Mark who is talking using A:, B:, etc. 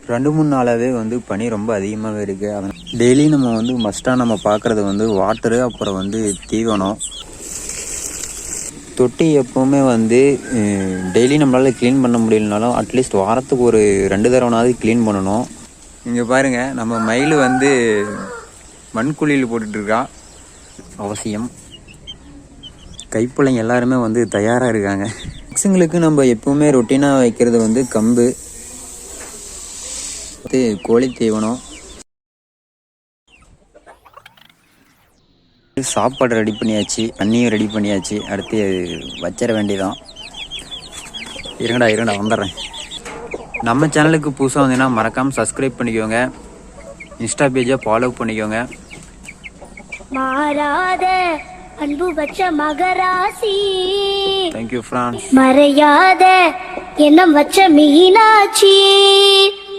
A: 2-3 நாளாகவே வந்து பனி ரொம்ப அதிகமாகவே இருக்குது. அதனால் டெய்லி நம்ம வந்து மஸ்ட்டாக நம்ம பார்க்குறது வந்து வாட்டரு, அப்புறம் வந்து தீவனம். தொட்டி எப்போவுமே வந்து டெய்லி நம்மளால் க்ளீன் பண்ண முடியலனாலும் அட்லீஸ்ட் வாரத்துக்கு ஒரு 2 தடவைனாவது க்ளீன் பண்ணணும். இங்கே பாருங்கள், நம்ம மயில் வந்து மண்குழியில் போட்டுட்ருக்கா. அவசியம். கைப்பிள்ளைங்க எல்லாருமே வந்து தயாராக இருக்காங்க. பசங்களுக்கு நம்ம எப்பவுமே ரொட்டீனாக வைக்கிறது வந்து கம்பு, கோழி தீவனம், சாப்பாடு ரெடி பண்ணியாச்சு, தண்ணியும் ரெடி பண்ணியாச்சு. அடுத்து வச்சிட வேண்டியதான். இருங்கடா வந்துடுறேன். நம்ம சேனலுக்கு புதுசாக வந்தீங்கன்னா மறக்காமல் சப்ஸ்கிரைப் பண்ணிக்கோங்க. இன்ஸ்டா பேஜை ஃபாலோ பண்ணிக்கோங்க.
B: மாறாத அன்பு வச்ச மகராசி,
A: தேங்க்யூ ஃப்ரான்ஸ்.
B: மறையாத எண்ணம் வச்ச மீனாட்சி.